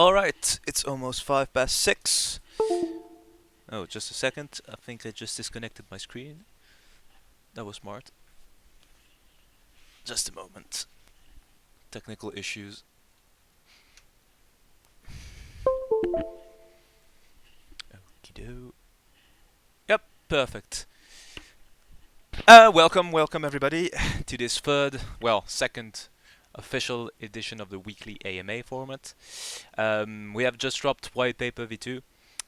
Alright, it's almost 6:05. Oh, just a second. I think I just disconnected my screen. That was smart. Just a moment. Technical issues. Okido. Yep, perfect. Welcome everybody to this second official edition of the weekly AMA format. We have just dropped White Paper V2.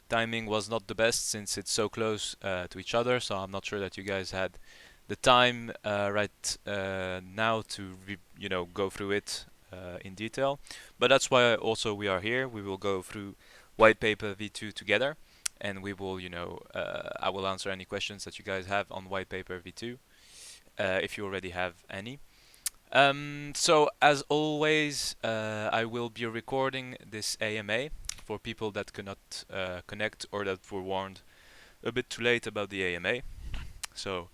Timing was not the best since it's so close to each other, so I'm not sure that you guys had the time right now to go through it in detail. But that's why also we are here. We will go through White Paper V2 together, and we will, I will answer any questions that you guys have on White Paper V2 if you already have any. So as always, I will be recording this AMA for people that cannot connect or that were warned a bit too late about the AMA. So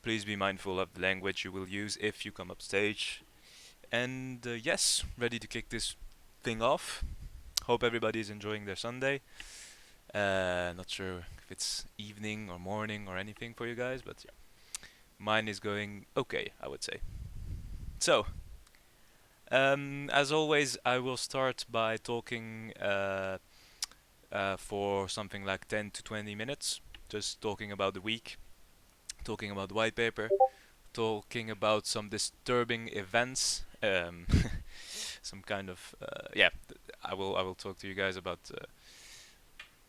please be mindful of the language you will use if you come up stage. And yes, ready to kick this thing off. Hope everybody is enjoying their Sunday. Not sure if it's evening or morning or anything for you guys, but yeah, mine is going okay, I would say. So, as always, I will start by talking for something like 10 to 20 minutes, just talking about the week, talking about the white paper, talking about some disturbing events, some kind of I will talk to you guys about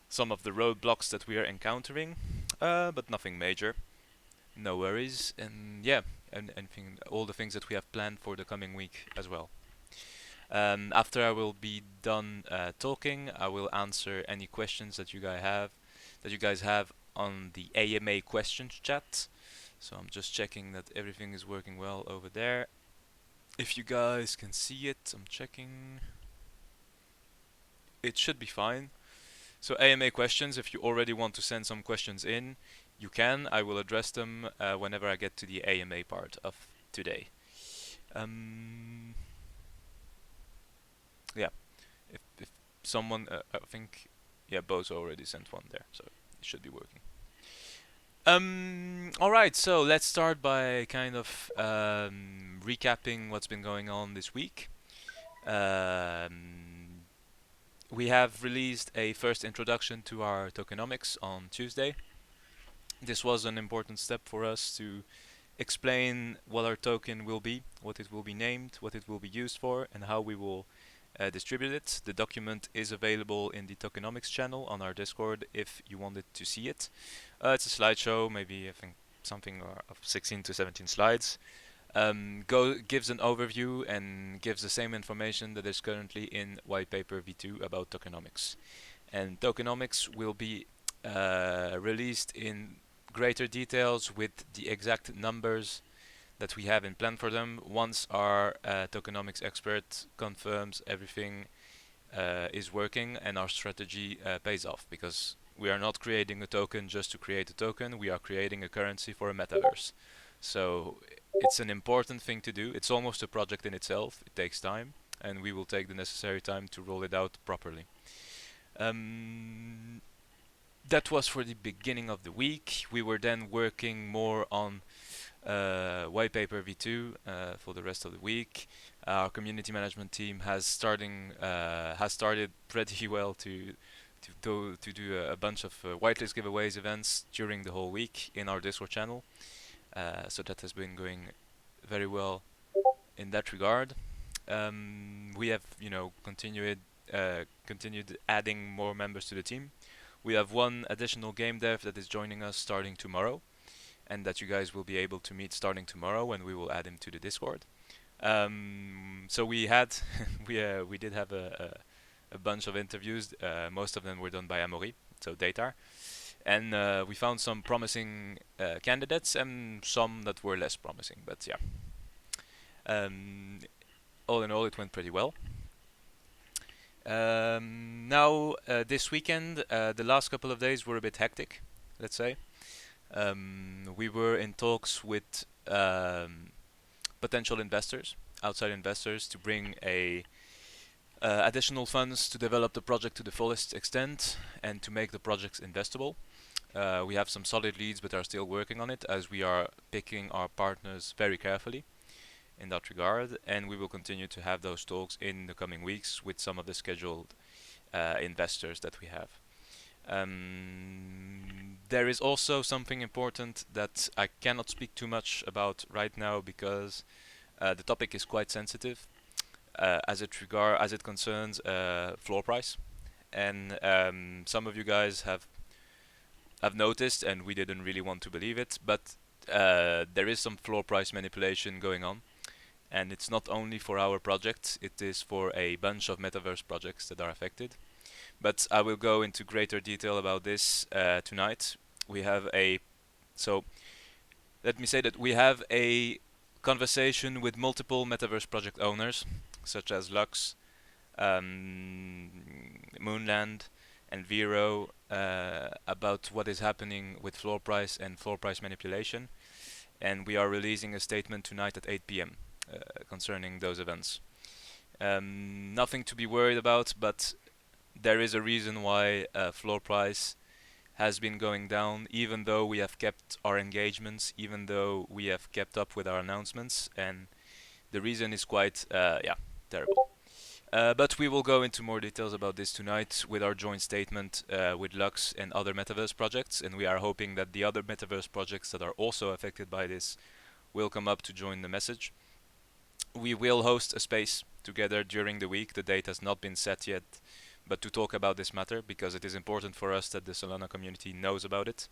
some of the roadblocks that we are encountering, but nothing major. No worries, and yeah, and all the things that we have planned for the coming week as well. After I will be done talking, I will answer any questions that you guys have on the AMA questions chat. So I'm just checking that everything is working well over there. If you guys can see it, I'm checking. It should be fine. So AMA questions, if you already want to send some questions in, you can. I will address them whenever I get to the AMA part of today. Um, yeah, if someone, I think, yeah, Bo's already sent one there, so it should be working. All right, so let's start by kind of recapping what's been going on this week. Um, we have released a first introduction to our tokenomics on Tuesday. This was an important step for us to explain what our token will be, what it will be named, what it will be used for, and how we will distribute it. The document is available in the Tokenomics channel on our Discord if you wanted to see it. It's a slideshow, maybe I think something of 16 to 17 slides. Gives an overview and gives the same information that is currently in white paper V2 about tokenomics. And tokenomics will be released in greater details with the exact numbers that we have in plan for them once our tokenomics expert confirms everything is working and our strategy pays off, because we are not creating a token just to create a token, we are creating a currency for a metaverse. So it's an important thing to do. It's almost a project in itself. It takes time, and we will take the necessary time to roll it out properly. Um, that was for the beginning of the week. We were then working more on white paper V2 for the rest of the week. Our community management team has started pretty well to do a bunch of whitelist giveaways events during the whole week in our Discord channel. So that has been going very well in that regard. We have continued adding more members to the team. We have one additional game dev that is joining us starting tomorrow, and that you guys will be able to meet starting tomorrow when we will add him to the Discord. So we had we did have a bunch of interviews. Most of them were done by Amaury, so Datar, and we found some promising candidates and some that were less promising. But yeah, all in all, it went pretty well. Now this weekend, the last couple of days were a bit hectic, let's say. We were in talks with potential investors, outside investors, to bring additional funds to develop the project to the fullest extent and to make the projects investable. We have some solid leads, but are still working on it as we are picking our partners very carefully in that regard, and we will continue to have those talks in the coming weeks with some of the scheduled investors that we have. There is also something important that I cannot speak too much about right now because the topic is quite sensitive as it concerns floor price, and some of you guys have noticed, and we didn't really want to believe it, but there is some floor price manipulation going on, and it's not only for our project, it is for a bunch of metaverse projects that are affected. But I will go into greater detail about this tonight. We have so let me say that we have a conversation with multiple metaverse project owners, such as Lux, Moonland, and Vero, about what is happening with floor price and floor price manipulation, and we are releasing a statement tonight at 8 p.m. Concerning those events. Nothing to be worried about, but there is a reason why floor price has been going down, even though we have kept our engagements, even though we have kept up with our announcements, and the reason is quite, terrible. But we will go into more details about this tonight with our joint statement with Lux and other metaverse projects, and we are hoping that the other metaverse projects that are also affected by this will come up to join the message. We will host a space together during the week. The date has not been set yet, but to talk about this matter because it is important for us that the Solana community knows about it.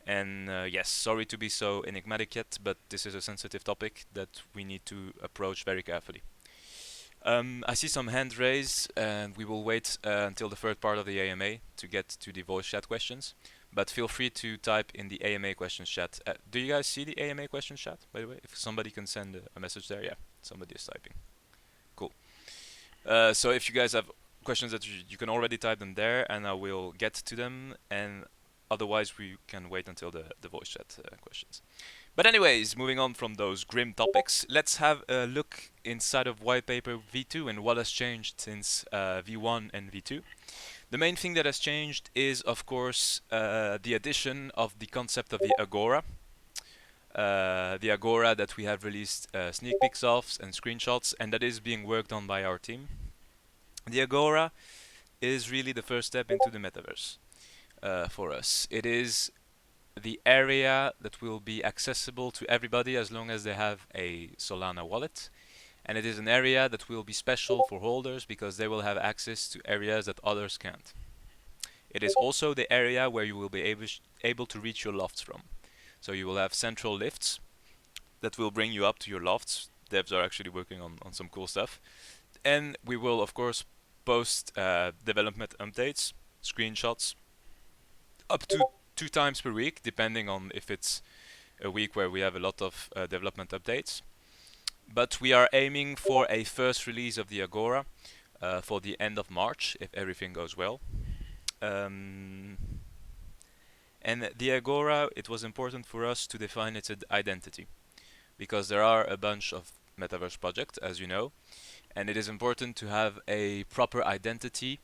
And yes, sorry to be so enigmatic yet, but this is a sensitive topic that we need to approach very carefully. I see some hand raised, and we will wait until the third part of the AMA to get to the voice chat questions. But feel free to type in the AMA questions chat. Do you guys see the AMA questions chat, by the way? If somebody can send a message there, yeah, somebody is typing. Cool. So if you guys have questions that you can already type them there, and I will get to them, and otherwise we can wait until the voice chat questions. But anyways, moving on from those grim topics, let's have a look inside of whitepaper v2 and what has changed since v1 and v2. The main thing that has changed is, of course, the addition of the concept of the Agora. The Agora that we have released sneak peeks of and screenshots, and that is being worked on by our team. The Agora is really the first step into the metaverse for us. It is the area that will be accessible to everybody as long as they have a Solana wallet, and it is an area that will be special for holders because they will have access to areas that others can't. It is also the area where you will be able to reach your lofts from. So you will have central lifts that will bring you up to your lofts. Devs are actually working on some cool stuff. And we will, of course, post development updates, screenshots, up to 2 times per week, depending on if it's a week where we have a lot of development updates. But we are aiming for a first release of the Agora for the end of March, if everything goes well. And the Agora, it was important for us to define its identity, because there are a bunch of metaverse projects, as you know, and it is important to have a proper identity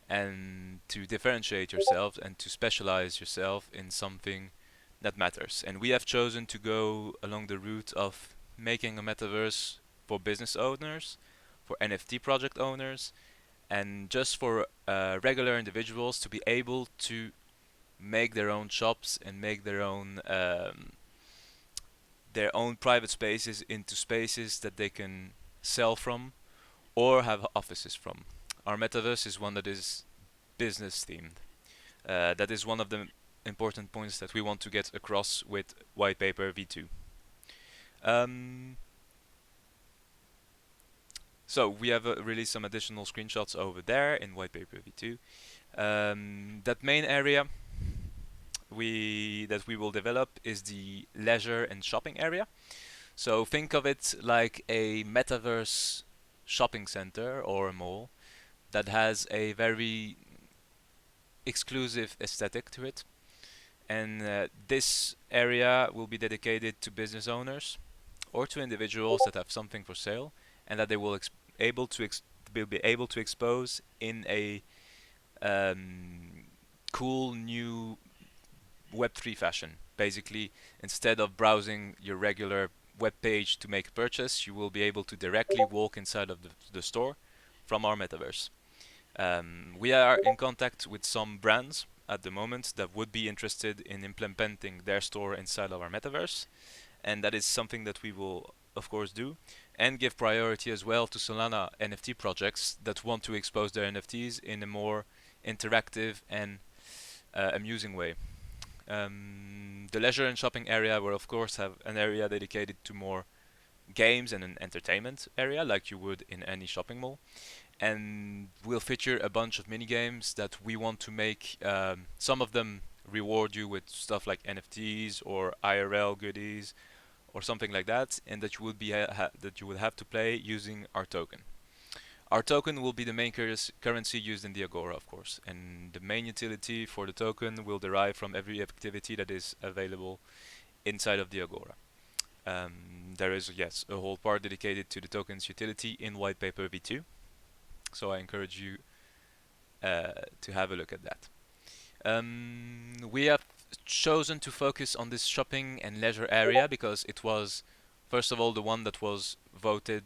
and to differentiate yourself and to specialize yourself in something that matters. And we have chosen to go along the route of making a metaverse for business owners, for NFT project owners, and just for regular individuals to be able to make their own shops and make their own private spaces into spaces that they can sell from or have offices from. Our metaverse is one that is business themed. That is one of the important points that we want to get across with whitepaper v2. So we have released some additional screenshots over there in whitepaper v2. That main area that we will develop is the leisure and shopping area. So think of it like a metaverse shopping center or a mall that has a very exclusive aesthetic to it. And this area will be dedicated to business owners or to individuals that have something for sale, and that they will be able to expose in a um, cool new Web3 fashion. Basically, instead of browsing your regular web page to make a purchase, you will be able to directly walk inside of the store from our metaverse. We are in contact with some brands at the moment that would be interested in implementing their store inside of our metaverse, and that is something that we will, of course, do, and give priority as well to Solana NFT projects that want to expose their NFTs in a more interactive and amusing way. The leisure and shopping area will, of course, have an area dedicated to more games and an entertainment area, like you would in any shopping mall. And we'll feature a bunch of mini games that we want to make. Some of them reward you with stuff like NFTs or IRL goodies or something like that, and that you would be that you would have to play using our token. Our token will be the main currency used in the Agora, of course, and the main utility for the token will derive from every activity that is available inside of the Agora. There is, yes, a whole part dedicated to the token's utility in whitepaper v2, so I encourage you to have a look at that. We have chosen to focus on this shopping and leisure area because it was, first of all, the one that was voted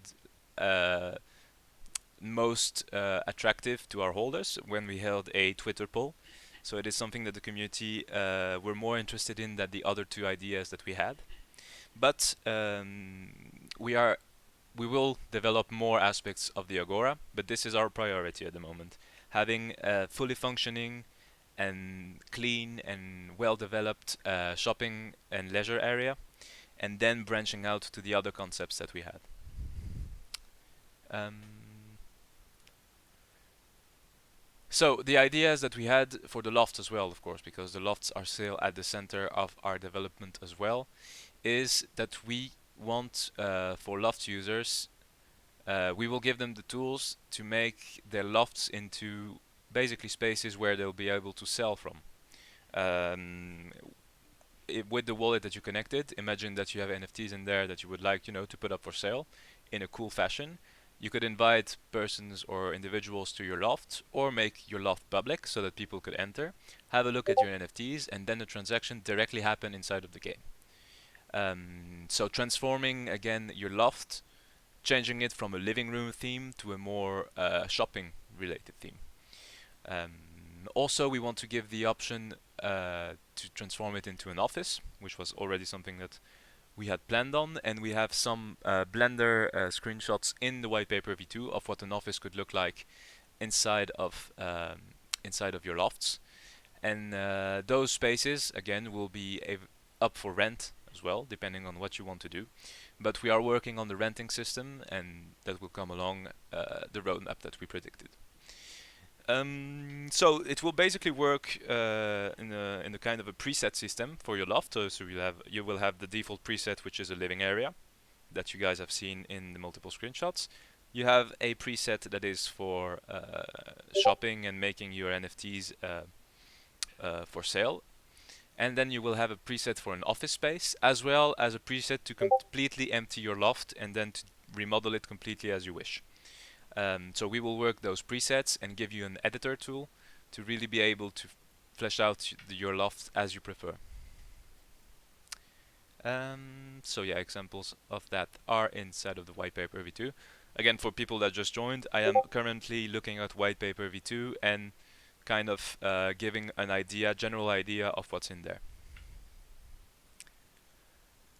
most attractive to our holders when we held a Twitter poll. So it is something that the community were more interested in than the other two ideas that we had. But we will develop more aspects of the Agora, but this is our priority at the moment. Having a fully functioning and clean and well-developed shopping and leisure area, and then branching out to the other concepts that we had. So the ideas that we had for the loft as well, of course, because the lofts are still at the center of our development as well, is that we want for loft users, we will give them the tools to make their lofts into basically spaces where they'll be able to sell from. With the wallet that you connected, imagine that you have NFTs in there that you would like, to put up for sale in a cool fashion. You could invite persons or individuals to your loft, or make your loft public so that people could enter, have a look at your NFTs, and then the transaction directly happen inside of the game. So transforming again your loft, changing it from a living room theme to a more shopping related theme. Also, we want to give the option to transform it into an office, which was already something that we had planned on, and we have some Blender screenshots in the whitepaper v2 of what an office could look like inside of your lofts. And those spaces again will be up for rent as well, depending on what you want to do. But we are working on the renting system, and that will come along the roadmap that we predicted. So it will basically work in a kind of a preset system for your loft. So you will have the default preset, which is a living area that you guys have seen in the multiple screenshots. You have a preset that is for shopping and making your NFTs for sale. And then you will have a preset for an office space, as well as a preset to completely empty your loft and then to remodel it completely as you wish. So we will work those presets and give you an editor tool to really be able to flesh out your loft as you prefer. So yeah, examples of that are inside of the whitepaper v2. Again, for people that just joined, I am currently looking at whitepaper v2 and kind of giving an idea, general idea of what's in there.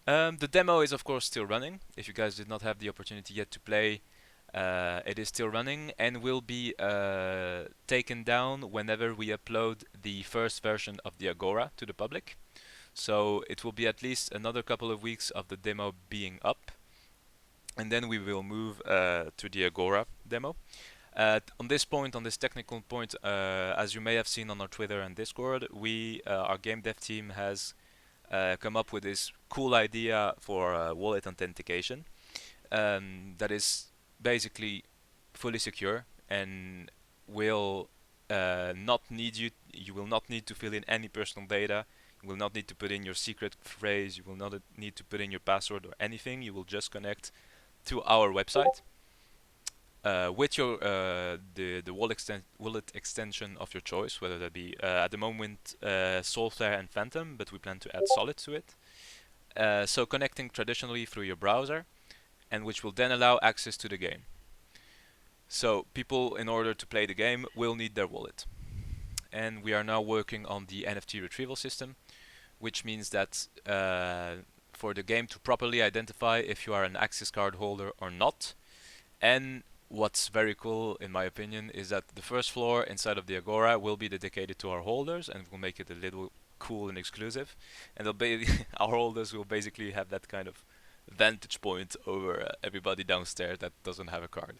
The demo is of course still running. If you guys did not have the opportunity yet to play, it is still running and will be taken down whenever we upload the first version of the Agora to the public. So it will be at least another couple of weeks of the demo being up, and then we will move to the Agora demo. On this point, on this technical point, as you may have seen on our Twitter and Discord, our game dev team has come up with this cool idea for wallet authentication that is basically fully secure and will not need you will not need to fill in any personal data. You will not need to put in your secret phrase. You will not need to put in your password or anything. You will just connect to our website, with your the wallet extension of your choice, whether that be at the moment Solitaire and Phantom, but we plan to add Solid to it. So connecting traditionally through your browser, and which will then allow access to the game. So people, in order to play the game, will need their wallet. And we are now working on the NFT retrieval system, which means that for the game to properly identify if you are an access card holder or not. And what's very cool, in my opinion, is that the first floor inside of the Agora will be dedicated to our holders, and we'll make it a little cool and exclusive. And our holders will basically have that kind of vantage point over everybody downstairs that doesn't have a card.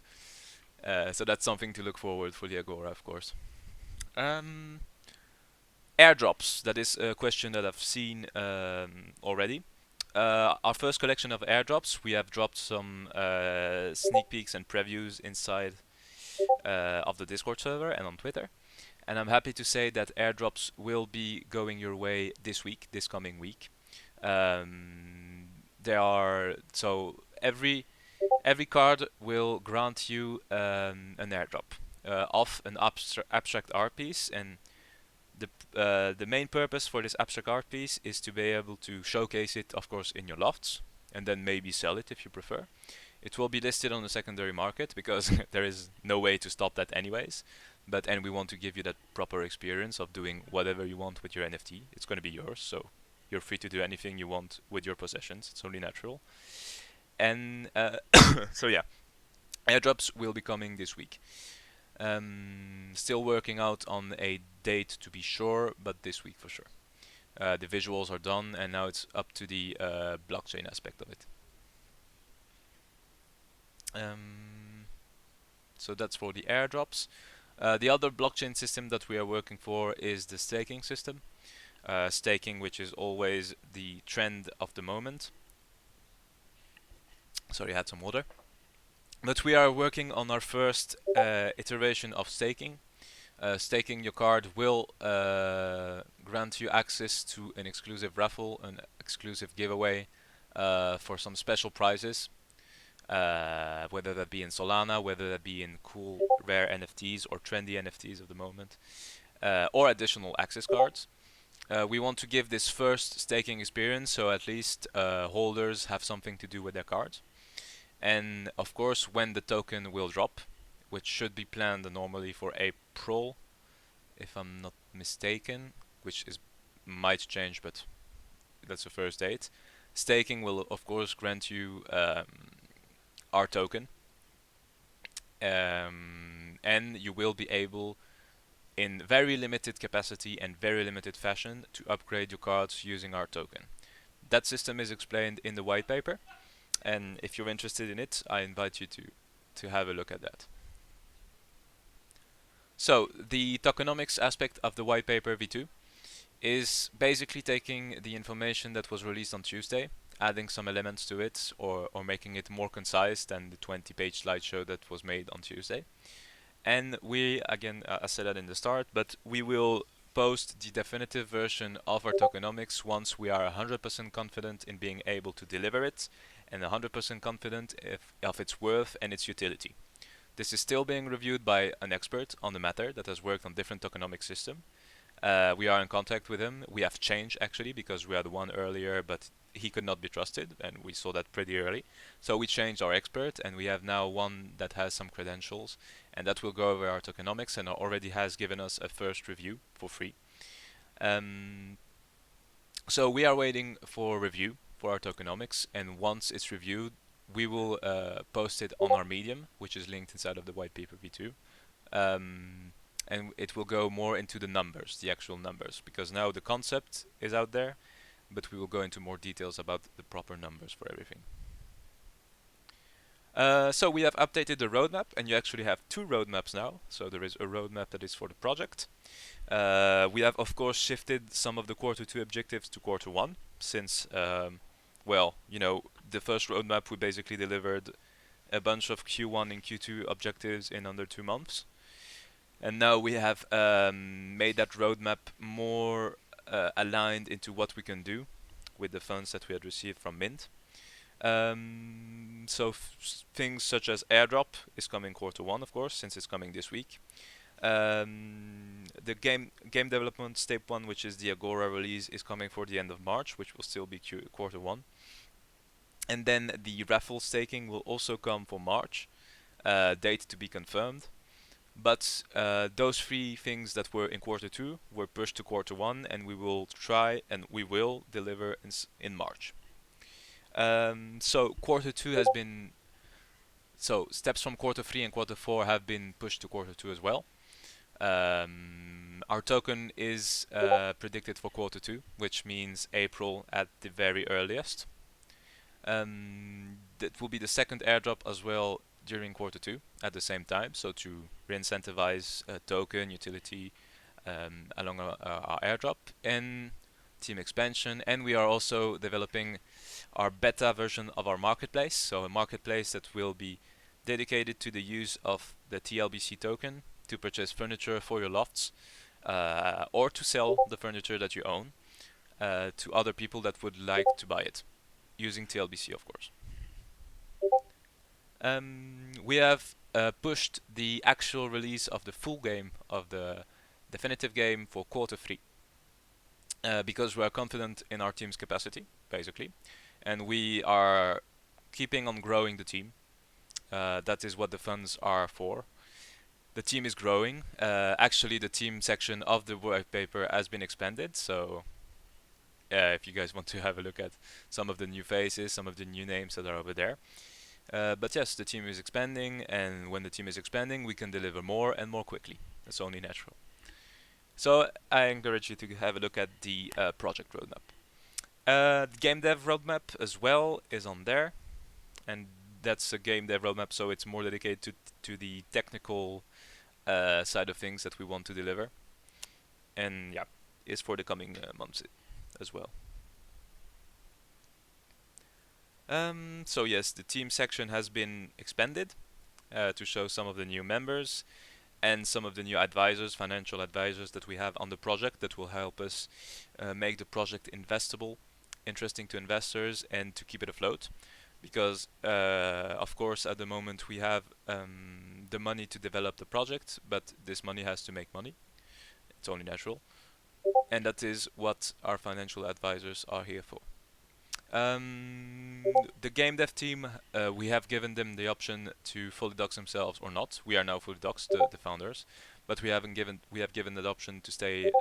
So that's something to look forward for the Agora, of course. Um, Airdrops. That is a question that I've seen already. Our first collection of airdrops, we have dropped some sneak peeks and previews inside of the Discord server and on Twitter. And I'm happy to say that airdrops will be going your way this week, this coming week. There are so every card will grant you an airdrop of an abstract art piece, and the main purpose for this abstract art piece is to be able to showcase it, of course, in your lofts, and then maybe sell it if you prefer. It will be listed on the secondary market because there is no way to stop that anyways. And we want to give you that proper experience of doing whatever you want with your NFT. It's going to be yours, so you're free to do anything you want with your possessions. It's only natural. And so yeah, airdrops will be coming this week. Still working out on a date to be sure, but this week for sure. The visuals are done, and now it's up to the blockchain aspect of it. So that's for the airdrops. The other blockchain system that we are working for is the staking system. Staking, which is always the trend of the moment. Sorry, I had some water. But we are working on our first iteration of staking. Staking your card will grant you access to an exclusive raffle, an exclusive giveaway for some special prizes, whether that be in Solana, whether that be in cool rare NFTs or trendy NFTs of the moment, or additional access cards. We want to give this first staking experience so at least holders have something to do with their cards. And of course, when the token will drop, which should be planned normally for April, if I'm not mistaken, which might change, but that's the first date. Staking will of course grant you our token, and you will be able, in very limited capacity and very limited fashion, to upgrade your cards using our token. That system is explained in the white paper, and if you're interested in it, I invite you to have a look at that. So the tokenomics aspect of the white paper v2 is basically taking the information that was released on Tuesday, adding some elements to it, or making it more concise than the 20-page slideshow that was made on Tuesday. And we, again, I said that in the start, but we will post the definitive version of our tokenomics once we are 100% confident in being able to deliver it, and 100% confident of its worth and its utility. This is still being reviewed by an expert on the matter that has worked on different tokenomic systems. We are in contact with him. We have changed actually because we had one earlier, but he could not be trusted, and we saw that pretty early. So we changed our expert, and we have now one that has some credentials, and that will go over our tokenomics and already has given us a first review for free. So we are waiting for review for our tokenomics, and once it's reviewed, we will post it on our Medium, which is linked inside of the white paper v2. And it will go more into the numbers, the actual numbers, because now the concept is out there, but we will go into more details about the proper numbers for everything. So we have updated the roadmap, and you actually have two roadmaps now. So there is a roadmap that is for the project. We have, of course, shifted some of the quarter 2 objectives to quarter 1, since, well, you know, the first roadmap we basically delivered a bunch of Q1 and Q2 objectives in under 2 months. And now we have made that roadmap more aligned into what we can do with the funds that we had received from Mint. So things such as airdrop is coming quarter 1, of course, since it's coming this week. The game development step 1, which is the Agora release, is coming for the end of March, which will still be quarter 1. And then the raffle staking will also come for March, date to be confirmed. But those 3 things that were in quarter 2 were pushed to quarter 1, and we will try and we will deliver in March. So quarter 2 has been steps from quarter 3 and quarter 4 have been pushed to quarter 2 as well. Our token is predicted for quarter 2, which means April at the very earliest. That will be the second airdrop as well during quarter 2 at the same time, so to re-incentivize token utility along our airdrop and team expansion. And we are also developing our beta version of our marketplace, so a marketplace that will be dedicated to the use of the TLBC token to purchase furniture for your lofts, or to sell the furniture that you own to other people that would like to buy it using TLBC, of course. We have pushed the actual release of the full game, of the definitive game, for quarter 3 because we are confident in our team's capacity, basically, and we are keeping on growing the team. That is what the funds are for. The team is growing. Actually, the team section of the white paper has been expanded, so if you guys want to have a look at some of the new faces, some of the new names that are over there. But yes, the team is expanding, and when the team is expanding, we can deliver more and more quickly. It's only natural. So I encourage you to have a look at the project roadmap. The game dev roadmap as well is on there, and that's a game dev roadmap, so it's more dedicated to the technical side of things that we want to deliver, and yeah, is for the coming months as well. So yes, the team section has been expanded to show some of the new members and some of the new advisors, financial advisors that we have on the project that will help us make the project investable, interesting to investors, and to keep it afloat. Because of course at the moment we have the money to develop the project, but this money has to make money. It's only natural, and that is what our financial advisors are here for. The game dev team, we have given them the option to fully dox themselves or not. We are now fully doxed, the founders, but we have given the option to stay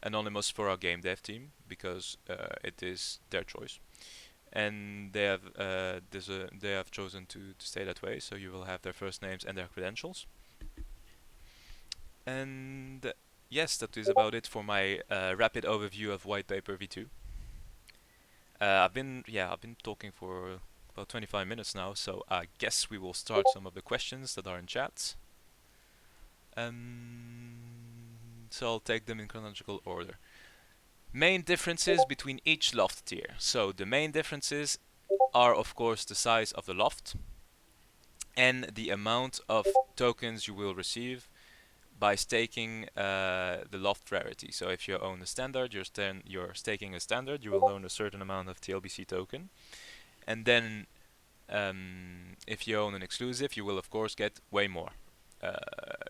anonymous for our game dev team, because it is their choice, and they have chosen to stay that way. So you will have their first names and their credentials. And yes, that is about it for my rapid overview of white paper v2. I've been talking for about 25 minutes now, so I guess we will start some of the questions that are in chat. So I'll take them in chronological order. Main differences between each loft tier. So the main differences are, of course, the size of the loft and the amount of tokens you will receive by staking the loft rarity. So if you own a standard, you're staking a standard, you will own a certain amount of TLBC token. And then if you own an exclusive, you will of course get way more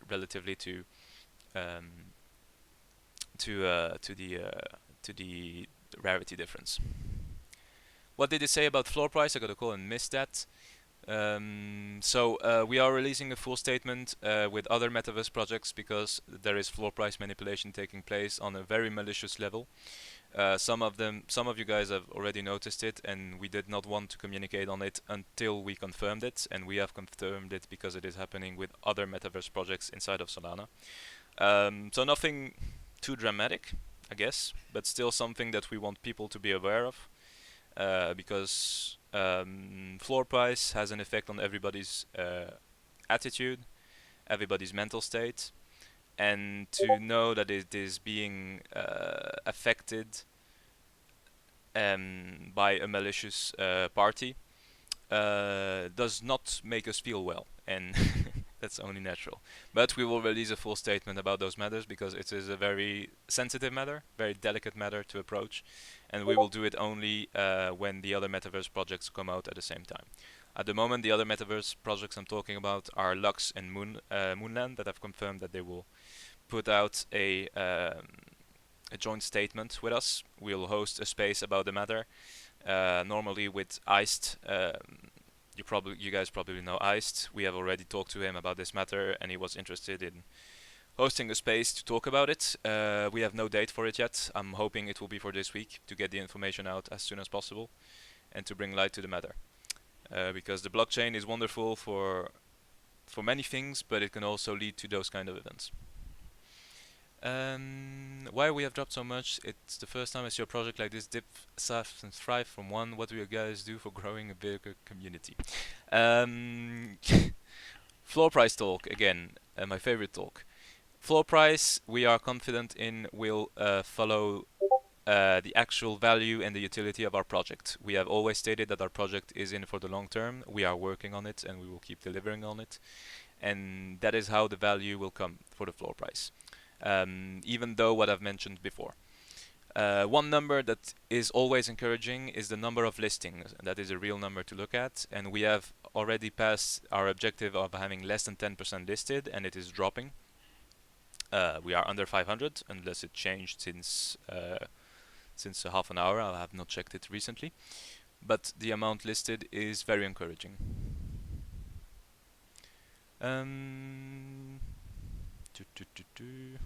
relatively to the rarity difference. What did they say about floor price? I got a call and missed that. So we are releasing a full statement with other Metaverse projects, because there is floor price manipulation taking place on a very malicious level. Some of you guys have already noticed it, and we did not want to communicate on it until we confirmed it, and we have confirmed it because it is happening with other Metaverse projects inside of Solana. So nothing too dramatic, I guess, but still something that we want people to be aware of, because floor price has an effect on everybody's attitude, everybody's mental state, and to know that it is being affected by a malicious party does not make us feel well, and That's only natural. But we will release a full statement about those matters because it is a very sensitive matter, very delicate matter to approach, and we will do it only when the other metaverse projects come out at the same time. At the moment, the other metaverse projects I'm talking about are Lux and Moonland that have confirmed that they will put out a joint statement with us. We'll host a space about the matter, normally with Iced. You guys probably know Iced. We have already talked to him about this matter, and he was interested in hosting a space to talk about it. We have no date for it yet. I'm hoping it will be for this week to get the information out as soon as possible and to bring light to the matter. Because the blockchain is wonderful for many things, but it can also lead to those kind of events. Why we have dropped so much? It's the first time I see a project like this dip, surf, and thrive from one. What do you guys do for growing a bigger community? Um, floor price talk again. My favorite talk. Floor price. We are confident in will follow the actual value and the utility of our project. We have always stated that our project is in for the long term. We are working on it and we will keep delivering on it. And that is how the value will come for the floor price. Even though what I've mentioned before. One number that is always encouraging is the number of listings, and that is a real number to look at. And we have already passed our objective of having less than 10% listed, and it is dropping. We are under 500, unless it changed since a half an hour. I have not checked it recently, but the amount listed is very encouraging. Do, do, do, do.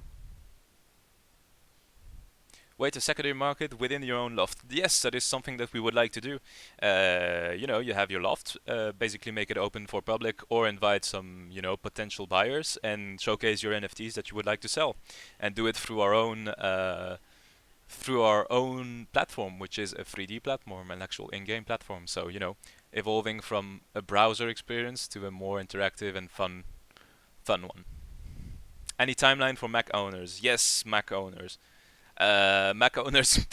Wait a secondary market within your own loft. Yes, that is something that we would like to do. You have your loft, basically make it open for public or invite some, potential buyers and showcase your NFTs that you would like to sell, and do it through our own platform, which is a 3D platform, an actual in-game platform. So, evolving from a browser experience to a more interactive and fun one. Any timeline for Mac owners? Yes, Mac owners. Mac owners,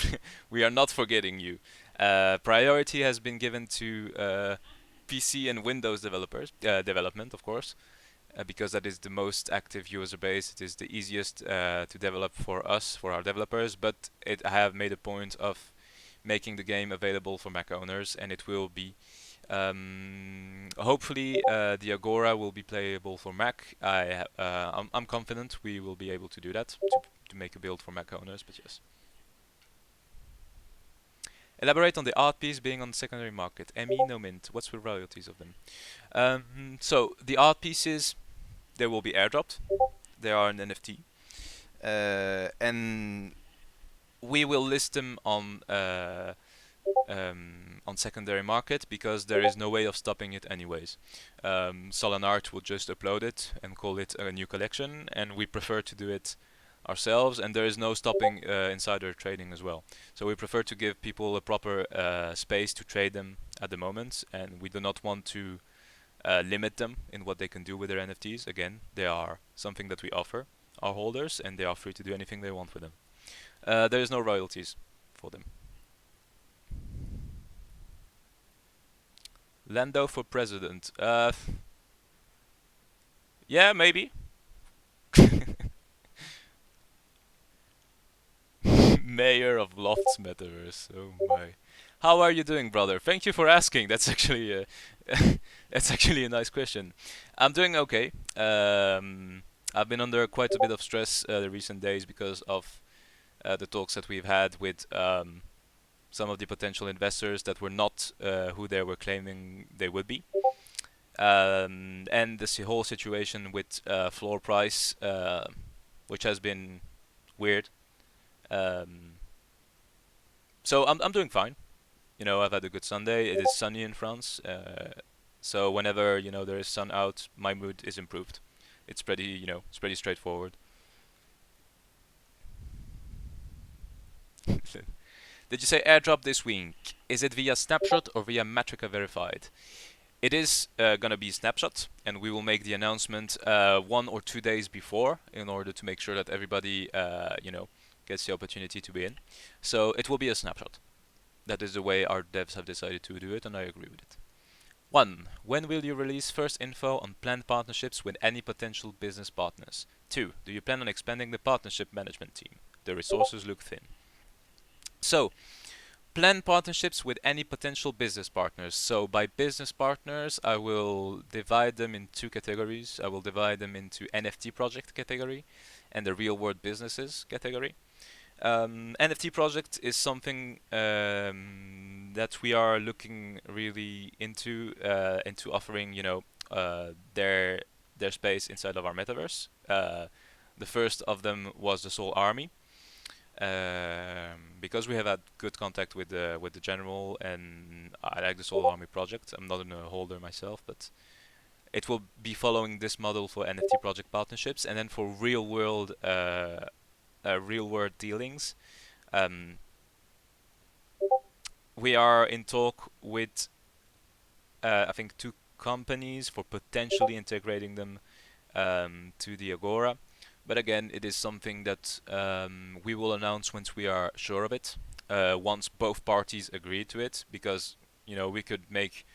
we are not forgetting you. Priority has been given to PC and Windows development, of course, because that is the most active user base. It is the easiest to develop for us, for our developers. But I have made a point of making the game available for Mac owners, and it will be. Hopefully, the Agora will be playable for Mac. I'm confident we will be able to do that to make a build for Mac owners. But yes. Elaborate on the art piece being on the secondary market. ME, no mint. What's the royalties of them? So the art pieces, they will be airdropped. They are an NFT, and we will list them on secondary market because there is no way of stopping it anyways. Solana will just upload it and call it a new collection, and we prefer to do it ourselves, and there is no stopping insider trading as well. So we prefer to give people a proper space to trade them at the moment, and we do not want to limit them in what they can do with their NFTs. Again, they are something that we offer our holders, and they are free to do anything they want with them. There is no royalties for them. Lando for president. Yeah, maybe. Mayor of Lofts Metaverse. Oh my. How are you doing, brother? Thank you for asking. That's actually that's actually a nice question. I'm doing okay. I've been under quite a bit of stress the recent days because of the talks that we've had with some of the potential investors that were not who they were claiming they would be. And this whole situation with floor price, which has been weird. So I'm doing fine. I've had a good Sunday. It is sunny in France, so whenever there is sun out, my mood is improved. It's pretty straightforward. Did you say airdrop this week? Is it via snapshot or via Matrica verified? It is gonna be snapshot, and we will make the announcement 1 or 2 days before in order to make sure that everybody gets the opportunity to be in. So it will be a snapshot. That is the way our devs have decided to do it, and I agree with it. 1. When will you release first info on planned partnerships with any potential business partners? 2. Do you plan on expanding the partnership management team? The resources look thin. So, plan partnerships with any potential business partners. So by business partners, I will divide them in two categories. I will divide them into NFT project category and the real world businesses category. NFT project is something that we are looking really into offering, their space inside of our metaverse. The first of them was the Soul Army, because we have had good contact with the general, and I like the Soul Army project. I'm not a holder myself, but it will be following this model for NFT project partnerships, and then for real world dealings. Um, we are in talk with I think two companies for potentially integrating them to the Agora. But again, it is something that we will announce once we are sure of it. Once both parties agree to it, because we could make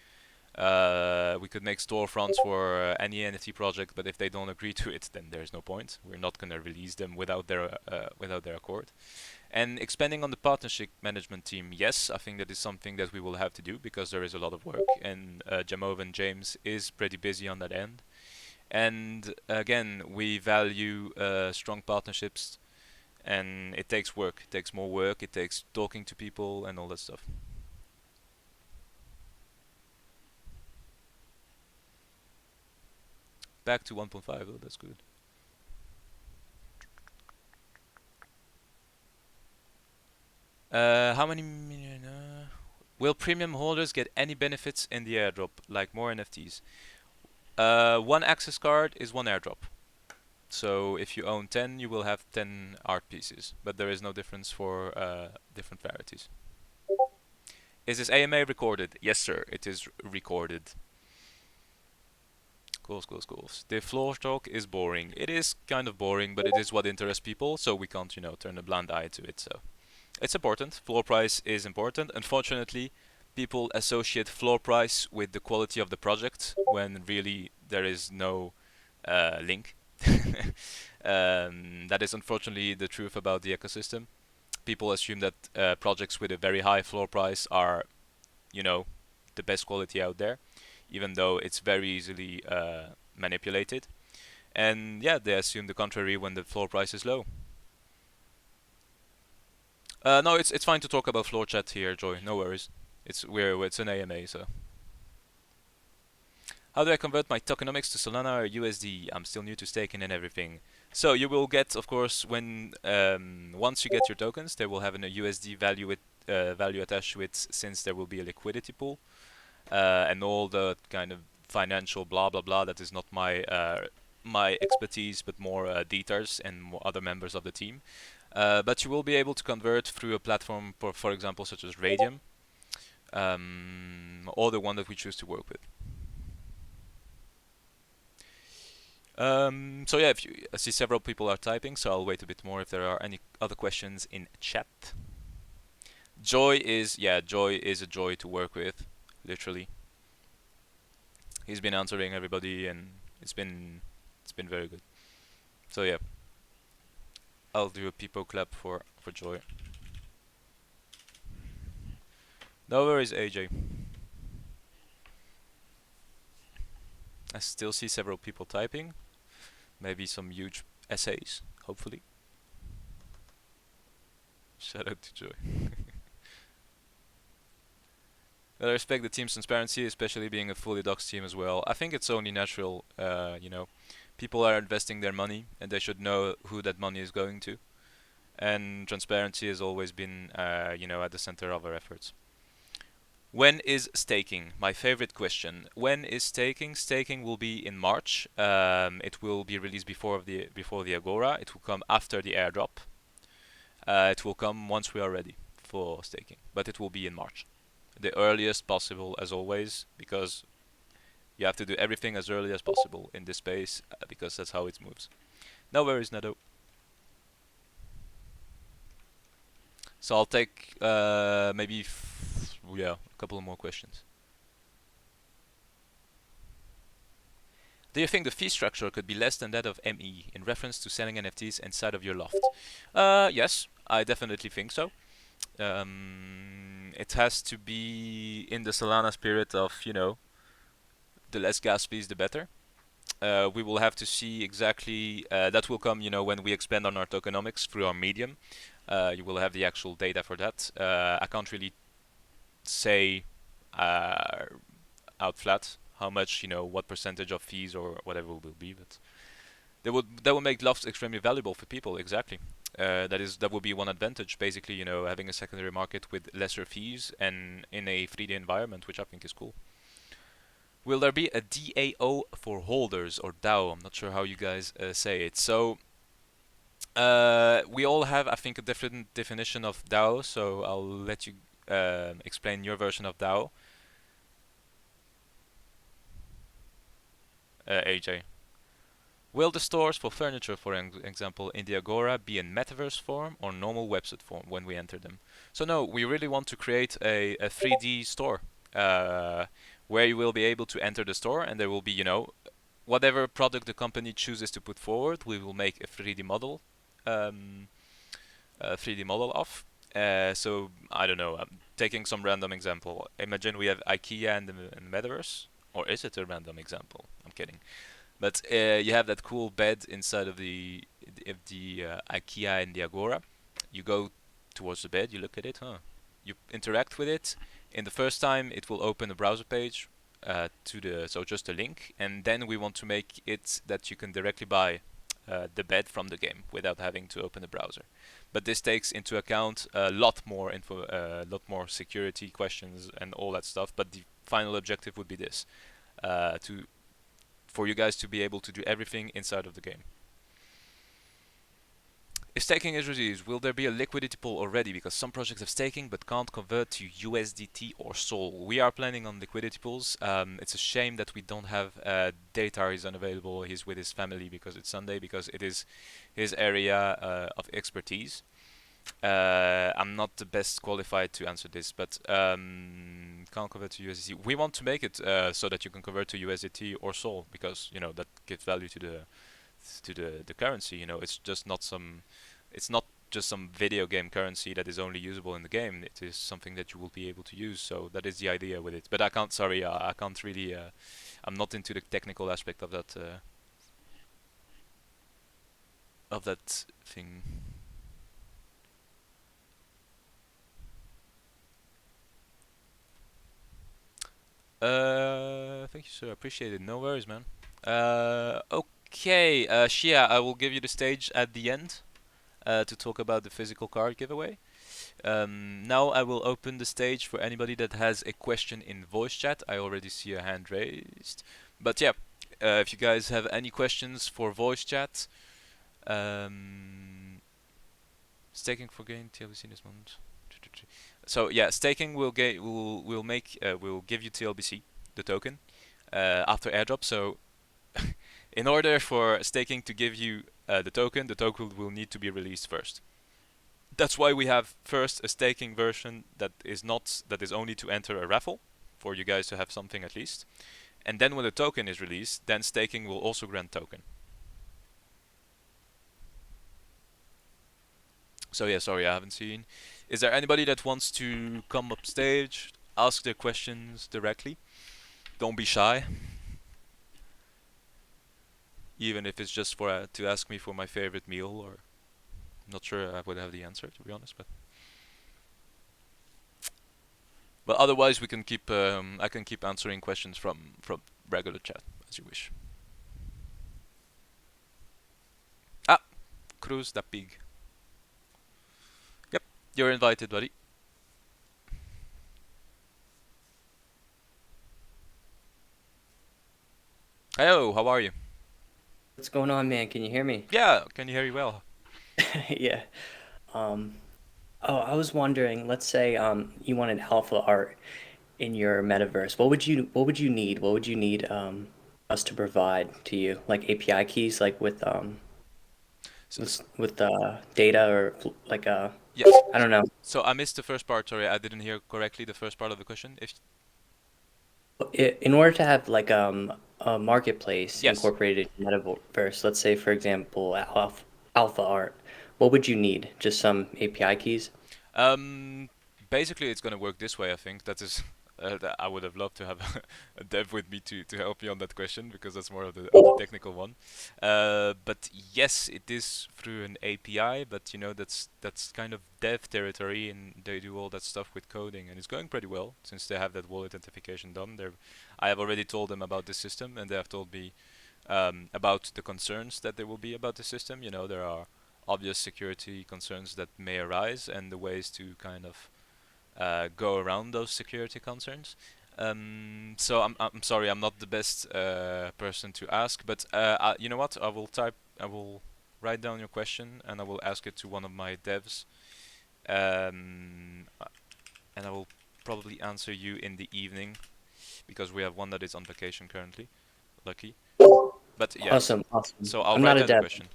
storefronts for any NFT project, but if they don't agree to it, then there's no point. We're not gonna release them without their accord. And expanding on the partnership management team, yes, I think that is something that we will have to do because there is a lot of work, and Jamov and James is pretty busy on that end. And again, we value strong partnerships, and it takes work. It takes more work. It takes talking to people and all that stuff. Back to 1.5. Oh, that's good. How many million? Will premium holders get any benefits in the airdrop, like more NFTs? One access card is one airdrop. So if you own 10, you will have 10 art pieces, but there is no difference for different varieties. Is this AMA recorded? Yes, sir, it is recorded. Cool. The floor talk is boring. It is kind of boring, but it is what interests people, so we can't, turn a blind eye to it. So it's important. Floor price is important. Unfortunately, people associate floor price with the quality of the project when really there is no link. That is unfortunately the truth about the ecosystem. People assume that projects with a very high floor price are, you know, the best quality out there, even though it's very easily manipulated. And yeah, they assume the contrary when the floor price is low. No, it's fine to talk about floor chat here, Joy. No worries. It's an AMA, so. How do I convert my tokenomics to Solana or USD? I'm still new to staking and everything. So you will get, of course, when once you get your tokens, they will have a USD value attached to it, since there will be a liquidity pool and all the kind of financial blah blah blah. That is not my expertise, but more Dieter's and other members of the team. But you will be able to convert through a platform, for example, such as Radium, or the one that we choose to work with. So yeah, I see several people are typing, so I'll wait a bit more if there are any other questions in chat. Joy is a joy to work with, literally. He's been answering everybody, and it's been very good. So yeah, I'll do a people clap for Joy. No worries, AJ. I still see several people typing. Maybe some huge essays, hopefully. Shout out to Joy. I respect the team's transparency, especially being a fully doxed team as well. I think it's only natural, people are investing their money, and they should know who that money is going to. And transparency has always been, at the center of our efforts. When is staking? My favorite question. When is staking? Staking will be in March. It will be released before the Agora. It will come after the airdrop. It will come once we are ready for staking, but it will be in March, the earliest possible, as always, because you have to do everything as early as possible in this space, because that's how it moves. No worries, Nedo. So I'll take maybe a couple of more questions. Do you think the fee structure could be less than that of ME in reference to selling NFTs inside of your loft? Yes, I definitely think so. It has to be in the Solana spirit of, the less gas fees, the better. We will have to see exactly, that will come, when we expand on our tokenomics through our medium. You will have the actual data for that. I can't really say uh, out flat how much, what percentage of fees or whatever will be, but that would make lofts extremely valuable for people. Exactly. That would be one advantage, basically, having a secondary market with lesser fees and in a 3D environment, which I think is cool. Will there be a DAO for holders or DAO? I'm not sure how you guys say it. So we all have, I think, a different definition of DAO. So I'll let you explain your version of DAO, AJ. Will the stores for furniture, for example, in the Agora be in Metaverse form or normal website form when we enter them? So no, we really want to create a 3D store uh, where you will be able to enter the store and there will be, whatever product the company chooses to put forward, we will make um, a 3D model of. So I don't know. I'm taking some random example. Imagine we have IKEA in the Metaverse, or is it a random example? I'm kidding. But you have that cool bed inside of the IKEA in the Agora. You go towards the bed, you look at it, You interact with it. In the first time, it will open a browser page so just a link, and then we want to make it that you can directly buy the bed from the game without having to open the browser. But this takes into account a lot more info, a lot more security questions and all that stuff. But the final objective would be this: to for you guys to be able to do everything inside of the game. If staking is reduced, will there be a liquidity pool already? Because some projects have staking but can't convert to USDT or SOL. We are planning on liquidity pools. It's a shame that we don't have Data is unavailable. He's with his family because it's Sunday, because it is his area of expertise. I'm not the best qualified to answer this, but can't convert to USDT. We want to make it so that you can convert to USDT or SOL, because that gives value to the currency. It's not just some video game currency that is only usable in the game. It is something that you will be able to use. So that is the idea with it. But I can't. Sorry, I can't really. I'm not into the technical aspect of that thing. Thank you, sir. Appreciate it. No worries, man. Okay, Shia, I will give you the stage at the end to talk about the physical card giveaway. Now I will open the stage for anybody that has a question in voice chat. I already see a hand raised. But yeah, if you guys have any questions for voice chat, um, staking for gain TLBC this month. So yeah, staking will give you TLBC, the token, after airdrop. So in order for staking to give you the token will need to be released first. That's why we have first a staking version that is only to enter a raffle, for you guys to have something at least. And then when the token is released, then staking will also grant token. So yeah, sorry, I haven't seen. Is there anybody that wants to come up stage, ask their questions directly? Don't be shy, even if it's just for to ask me for my favorite meal, or I'm not sure I would have the answer, to be honest, but otherwise we can keep I can keep answering questions from regular chat as you wish. Ah, Cruz da pig. Yep, you're invited, buddy. Hello, how are you? What's going on, man? Can you hear me? Yeah, can you hear you well? Yeah. Um, I was wondering, let's say you wanted alpha art in your metaverse. What would you need? What would you need us to provide to you? Like API keys, like So, with data or like yeah, I don't know. so I missed the first part. Sorry, I didn't hear correctly the first part of the question. If In order to have like a marketplace Yes. incorporated in Metaverse, let's say, for example, Alpha Art, what would you need? Just some API keys? Um, Basically, it's gonna work this way. I think that is. I would have loved to have a dev with me to help me on that question because that's more of the technical one. But yes, it is through an API. But you know that's kind of dev territory, and they do all that stuff with coding, and it's going pretty well since they have that wallet authentication done. I have already told them about the system, and they have told me about the concerns that there will be about the system. You know, there are obvious security concerns that may arise and the ways to kind of go around those security concerns. So I'm sorry, I'm not the best person to ask, but you know what? I will write down your question and I will ask it to one of my devs, and I will probably answer you in the evening because we have one that is on vacation currently. Lucky, but yes. Awesome, awesome. So I'll I'm write not a down the dev. question.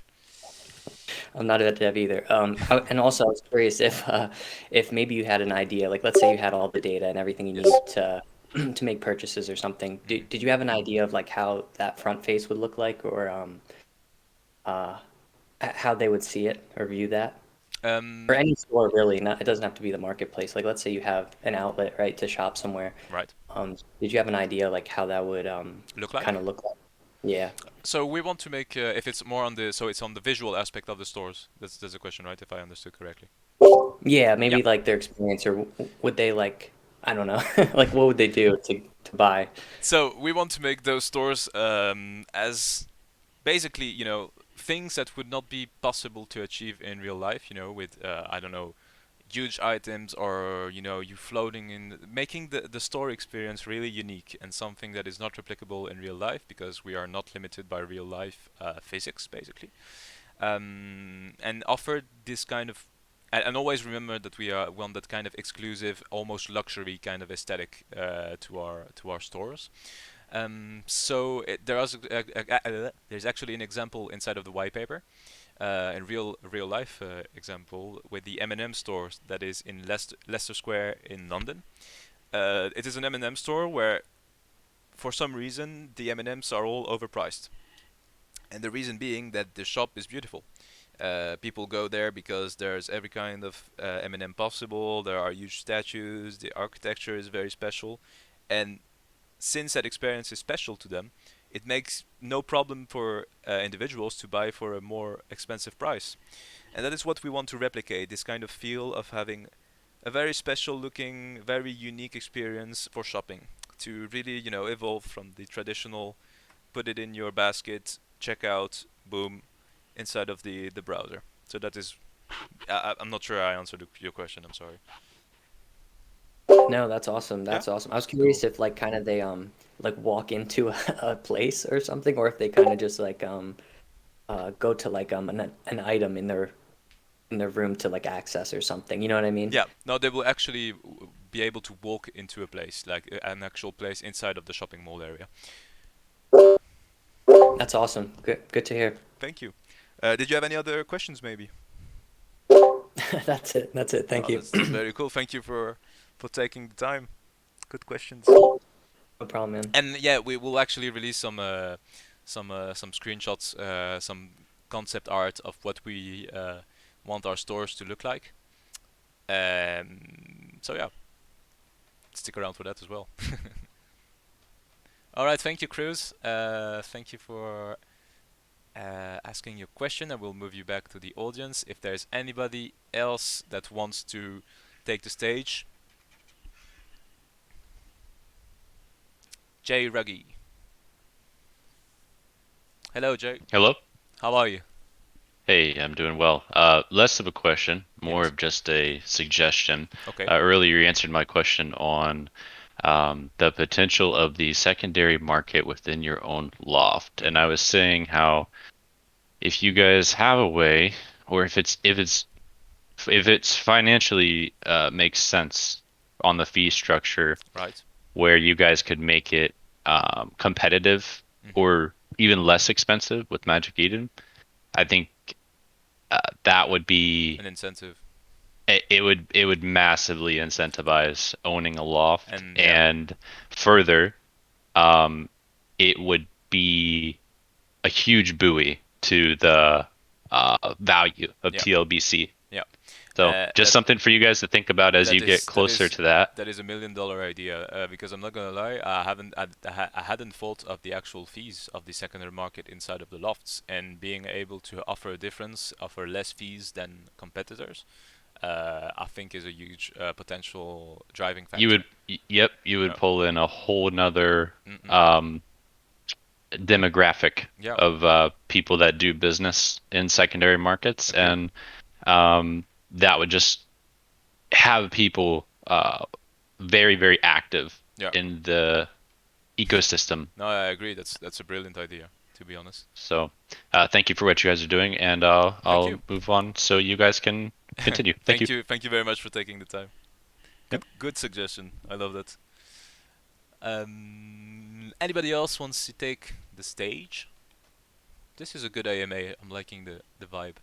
I'm not a dev either. And also, I was curious if maybe you had an idea, like let's say you had all the data and everything you need Yes. to to make purchases or something. hmm Did you have an idea of like how that front face would look like, or uh, how they would see it or view that? Or Um, any store really, not it doesn't have to be the marketplace. Like let's say you have an outlet, right, to shop somewhere. right. Did you have an idea like how that would Look kind like. of look like? Yeah. So we want to make if it's more on the so it's on the visual aspect of the stores. That's the question, right? If I understood correctly. Yeah, Yeah. maybe like their experience, or would they like, I don't know, like what would they do to buy? So we want to make those stores as basically, you know, things that would not be possible to achieve in real life. You know, with I don't know, huge items or you know you floating in, making the store experience really unique and something that is not replicable in real life because we are not limited by real life physics, basically. And offer this kind of and always remember that we want that kind of exclusive, almost luxury kind of aesthetic to our stores. So there's actually an example inside of the white paper, in real life example with the M&M store that is in Leicester Square in London. It is an M&M store where, for some reason, the M&Ms are all overpriced, and the reason being that the shop is beautiful. People go there because there's every kind of M&M possible. There are huge statues. The architecture is very special, and since that experience is special to them, it makes no problem for individuals to buy for a more expensive price. And that is what we want to replicate, this kind of feel of having a very special looking, very unique experience for shopping. To really, you know, evolve from the traditional put it in your basket, check out, boom, inside of the browser. So that is, I'm not sure I answered your question. I'm sorry. No, that's awesome. Yeah, That's awesome. I was cool. curious if like kind of they like walk into a place or something, or if they kind of just like go to like an item in their room to like access or something. You know what I mean? Yeah, no, they will actually be able to walk into a place, like an actual place inside of the shopping mall area. That's awesome. Good to hear. Thank you. Did you have any other questions, maybe? That's it. That's it. Thank Oh, you. that's very cool. Thank you for taking the time. Good questions. No problem, man. And yeah, we will actually release some screenshots, some concept art of what we want our stores to look like. So yeah, stick around for that as well. All right, thank you, Cruz. Thank you for asking your question. I will move you back to the audience. If there's anybody else that wants to take the stage, Jay Ruggie. Hello, Jay. Hello? How are you? Hey, I'm doing well. Less of a question, more Yes. of just a suggestion. Okay. Earlier, you answered my question on the potential of the secondary market within your own loft, and I was saying how if you guys have a way, or if it's financially makes sense on the fee structure, Right. where you guys could make it competitive Mhm. or even less expensive with Magic Eden, I think that would be An incentive. it would massively incentivize owning a loft, And yeah. and further, um, it would be a huge buoy to the value of Yeah, TLBC. yeah. So just That something for you guys to think about as that you get is that closer is to that. that is $1 million idea. Because I'm not gonna lie, I hadn't thought of the actual fees of the secondary market inside of the lofts, and being able to offer a difference, offer less fees than competitors. I think is a huge potential driving You factor. would, yep, you would Yeah. pull in a whole nother Mm-mm. um, demographic Yeah. of people that do business in secondary markets, Agreed. and that would just have people very, very active Yeah. in the ecosystem. No, I agree. That's a brilliant idea, to be honest. So, thank you for what you guys are doing, and Thank you. I'll move on so you guys can continue. Thank you. Thank you very much for taking the time. Yep. Good suggestion. I love that. Anybody else wants to take the stage? This is a good AMA. I'm liking the vibe.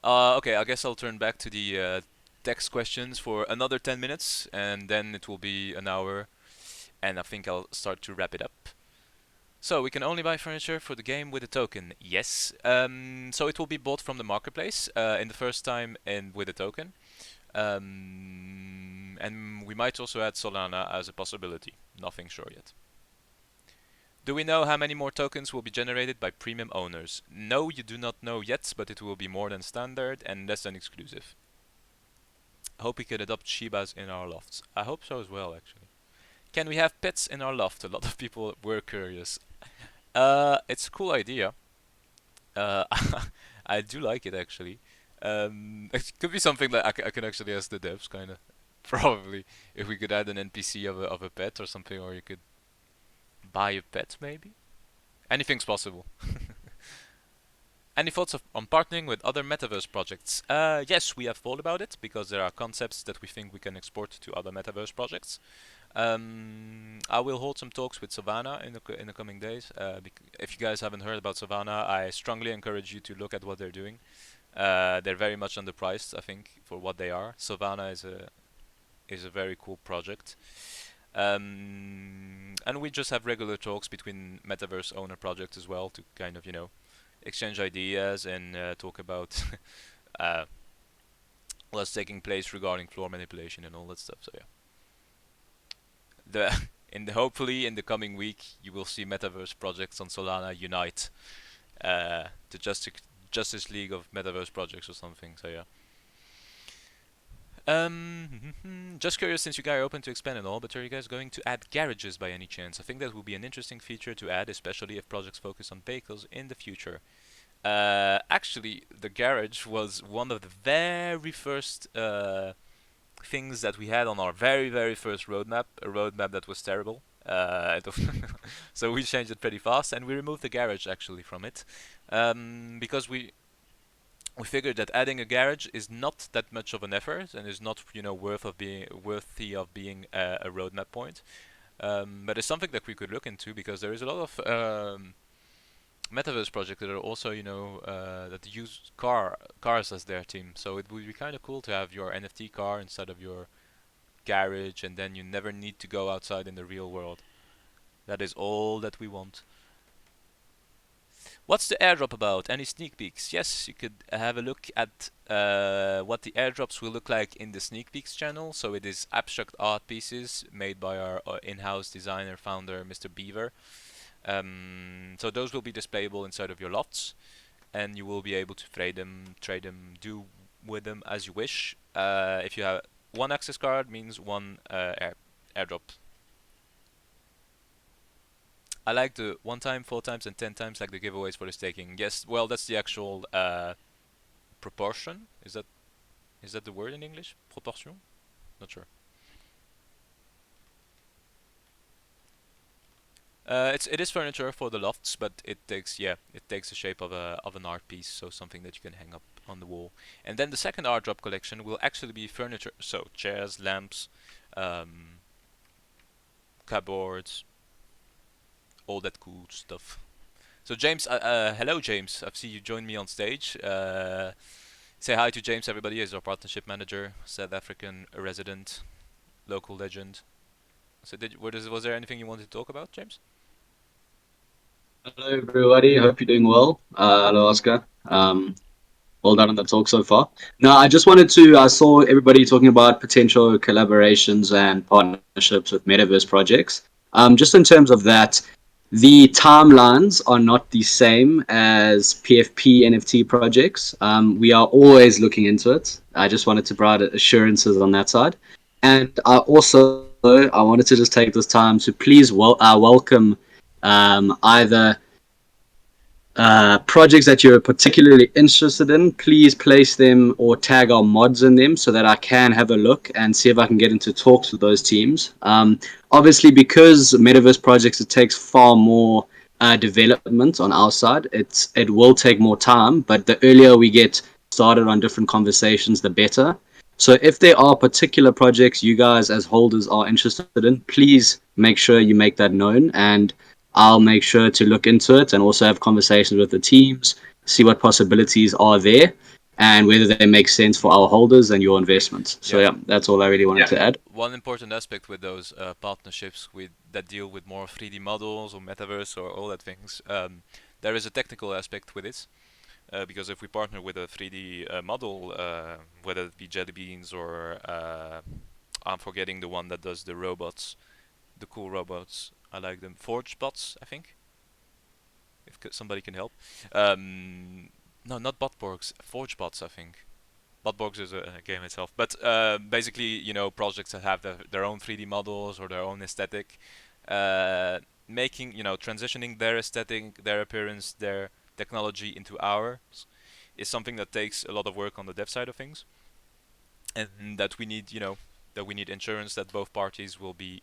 Okay, I guess I'll turn back to the text questions for another 10 minutes, and then it will be an hour, and I think I'll start to wrap it up. So we can only buy furniture for the game with a token. Yes. So it will be bought from the marketplace in the first time and with a token. And we might also add Solana as a possibility. Nothing sure yet. Do we know how many more tokens will be generated by premium owners? No, you do not know yet, but it will be more than standard and less than exclusive. Hope we can adopt Shibas in our lofts. I hope so as well, actually. Can we have pets in our loft? A lot of people were curious. It's a cool idea. Uh, I do like it actually. It could be something that I can actually ask the devs, kind of. Probably, if we could add an NPC of a pet or something, or you could buy a pet, maybe. Anything's possible. Any thoughts on partnering with other metaverse projects? Yes, we have thought about it because there are concepts that we think we can export to other metaverse projects. I will hold some talks with Savannah in the coming days. If you guys haven't heard about Savannah, I strongly encourage you to look at what they're doing. They're very much underpriced, I think, for what they are. Savannah is a very cool project. And we just have regular talks between metaverse owner projects as well to kind of exchange ideas and talk about uh, what's taking place regarding floor manipulation and all that stuff. So yeah. Hopefully in the coming week you will see metaverse projects on Solana unite, the Justice League of metaverse projects or something. So yeah. Just curious, since you guys are open to expand and all, but are you guys going to add garages by any chance? I think that would be an interesting feature to add, especially if projects focus on vehicles in the future. Actually, the garage was one of the very first things that we had on our very, very first roadmap, a roadmap that was terrible. So we changed it pretty fast, and we removed the garage actually from it, because we figured that adding a garage is not that much of an effort and is not worthy of being a roadmap point. But it's something that we could look into because there is a lot of metaverse projects that are also that use cars as their team. So it would be kind of cool to have your NFT car inside of your garage, and then you never need to go outside in the real world. That is all that we want. What's the airdrop about? Any sneak peeks? Yes, you could have a look at what the airdrops will look like in the sneak peeks channel. So it is abstract art pieces made by our in-house designer founder, Mr. Beaver. So those will be displayable inside of your lofts, and you will be able to trade them, do with them as you wish. If you have one access card, means one airdrop. I like the 1 time, 4 times, and 10 times, like the giveaways for the staking. Yes, well, that's the actual proportion. Is that the word in English? Proportion? Not sure. It is furniture for the lofts, but it takes the shape of an art piece, so something that you can hang up on the wall. And then the second art drop collection will actually be furniture, so chairs, lamps, um, cupboards, all that cool stuff. So James, hello James. I've seen you join me on stage. Say hi to James, everybody. He's our partnership manager, South African resident, local legend. So was there anything you wanted to talk about, James? Hello, everybody. Hope you're doing well. Hello, Oscar. Well done on the talk so far. No, I just wanted to. I saw everybody talking about potential collaborations and partnerships with metaverse projects. Just in terms of that, the timelines are not the same as PFP NFT projects. We are always looking into it. I just wanted to provide assurances on that side, and I wanted to just take this time to please welcome either projects that you're particularly interested in, please place them or tag our mods in them so that I can have a look and see if I can get into talks with those teams. Obviously, because metaverse projects, it takes far more development on our side. It will take more time, but the earlier we get started on different conversations, the better. So if there are particular projects you guys as holders are interested in, please make sure you make that known, and I'll make sure to look into it and also have conversations with the teams, see what possibilities are there, and whether they make sense for our holders and your investments. So Yeah. yeah, that's all I really wanted to add. One important aspect with those partnerships with that deal with more 3D models or metaverse or all that things, there is a technical aspect with it. Because if we partner with a 3D model, whether it be Jelly Beans or I'm forgetting the one that does the robots, the cool robots. I like them. Forge bots, I think. If somebody can help. Um, no, not Botborgs. Forge bots, I think. Botborgs is a game itself, but basically, projects that have their own 3D models or their own aesthetic, uh, making, transitioning their aesthetic, their appearance, their technology into ours is something that takes a lot of work on the dev side of things, and that we need insurance that both parties will be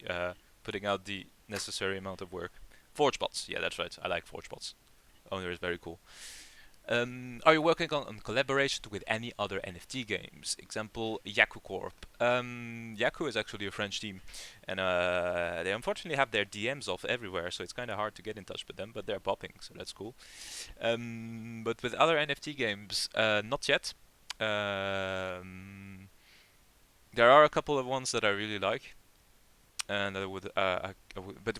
putting out the necessary amount of work. Forge bots, yeah, that's right. I like forge bots. Owner is very cool. Are you working on collaboration with any other NFT games? Example, Yaku Corp. Yaku is actually a French team, and they unfortunately have their DMs off everywhere, so it's kind of hard to get in touch with them, but they're popping, so that's cool. But with other NFT games, not yet. Um, there are a couple of ones that I really like, and but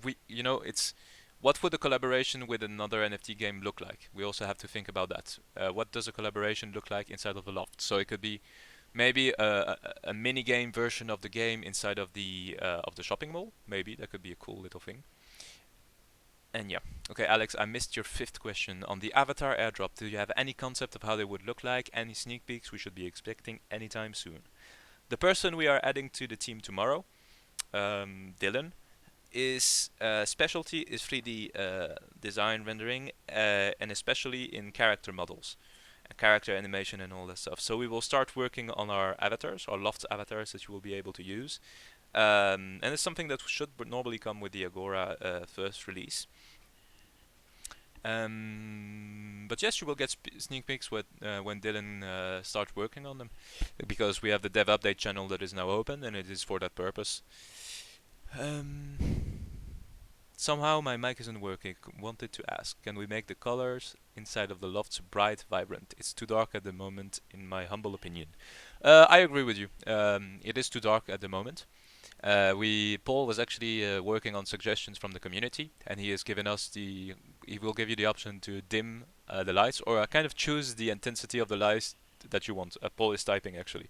it's what would a collaboration with another NFT game look like? We also have to think about that. What does a collaboration look like inside of the loft? So it could be maybe a mini game version of the game inside of the shopping mall. Maybe that could be a cool little thing. And yeah, okay, Alex, I missed your fifth question on the avatar airdrop. Do you have any concept of how they would look like? Any sneak peeks we should be expecting anytime soon? The person we are adding to the team tomorrow, Dylan, is specialty is 3D design rendering, and especially in character models, character animation, and all that stuff. So we will start working on our avatars, our Loft avatars that you will be able to use, and it's something that should normally come with the Agora first release. But yes, you will get sneak peeks when Dylan starts working on them, because we have the dev update channel that is now open, and it is for that purpose. Um, Somehow my mic isn't working. Wanted to ask, can we make the colors inside of the lofts bright, vibrant? It's too dark at the moment, in my humble opinion. I agree with you. It is too dark at the moment. Paul was actually working on suggestions from the community, and he has given us he will give you the option to dim the lights, or kind of choose the intensity of the lights that you want. Paul is typing actually.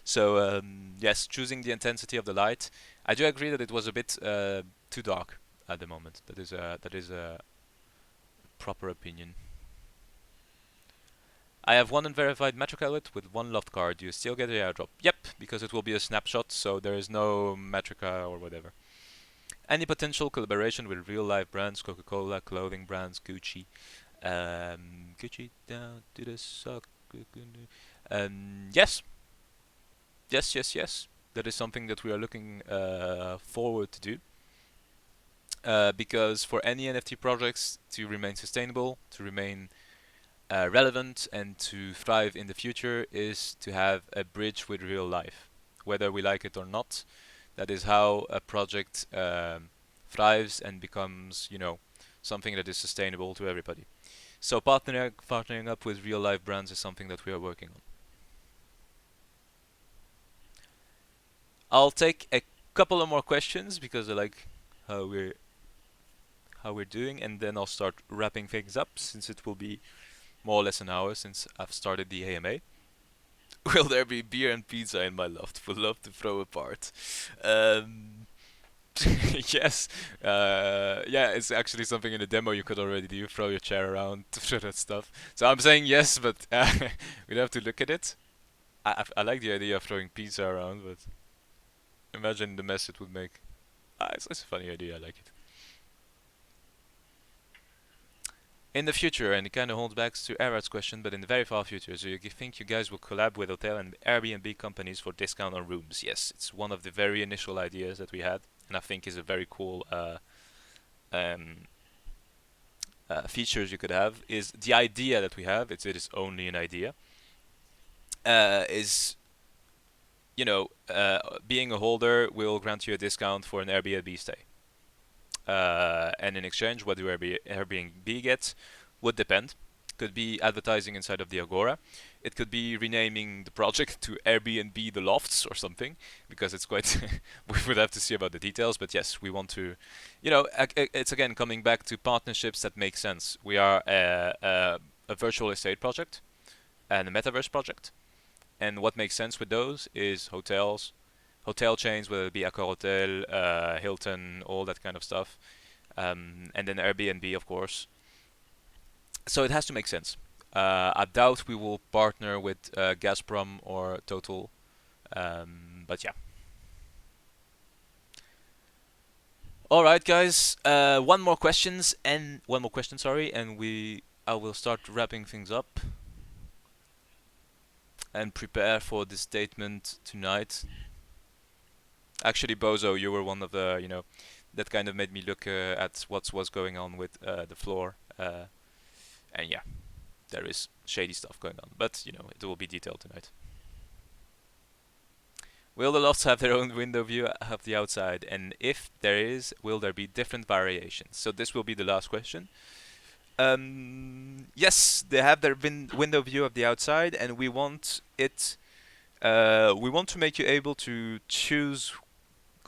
So yes, choosing the intensity of the light. I do agree that it was a bit too dark at the moment. That is a proper opinion. I have one unverified Metric Outlet with one loft card. Do you still get the airdrop? Yep, because it will be a snapshot, so there is no Metrica or whatever. Any potential collaboration with real life brands, Coca-Cola, clothing brands, Gucci. Gucci down to the sock. Yes, yes. That is something that we are looking forward to do. Because for any NFT projects to remain sustainable, to remain relevant, and to thrive in the future is to have a bridge with real life, whether we like it or not. That is how a project thrives and becomes, something that is sustainable to everybody. So partnering up with real life brands is something that we are working on. I'll take a couple of more questions because I like how we're doing, and then I'll start wrapping things up since it will be more or less an hour since I've started the AMA. Will there be beer and pizza in my loft? Would love to throw a part. Um, yes. Yeah, it's actually something in the demo you could already do. Throw your chair around, that stuff. So I'm saying yes, but we'd have to look at it. I like the idea of throwing pizza around, but imagine the mess it would make. It's a funny idea. I like it. In the future, and it kind of holds back to Arad's question, but in the very far future, so you think you guys will collab with hotel and Airbnb companies for discount on rooms? Yes, it's one of the very initial ideas that we had, and I think is a very cool um, features you could have. Is the idea that we have? It is only an idea. Is being a holder will grant you a discount for an Airbnb stay. And in exchange, what do Airbnb get would depend. Could be advertising inside of the Agora. It could be renaming the project to Airbnb the Lofts or something, because it's quite. We would have to see about the details, but yes, we want to. It's again coming back to partnerships that make sense. We are a virtual estate project and a metaverse project, and what makes sense with those is hotels, hotel chains, whether it be Accor Hotel, Hilton, all that kind of stuff, and then Airbnb, of course. So it has to make sense. I doubt we will partner with Gazprom or Total, but yeah. All right, guys. One more question, sorry, and I will start wrapping things up and prepare for the statement tonight. Actually, Bozo, you were one of the, that kind of made me look at what was going on with the floor. And yeah, there is shady stuff going on, but it will be detailed tonight. Will the lofts have their own window view of the outside? And if there is, will there be different variations? So this will be the last question. Yes, they have their window view of the outside, and we want it. We want to make you able to choose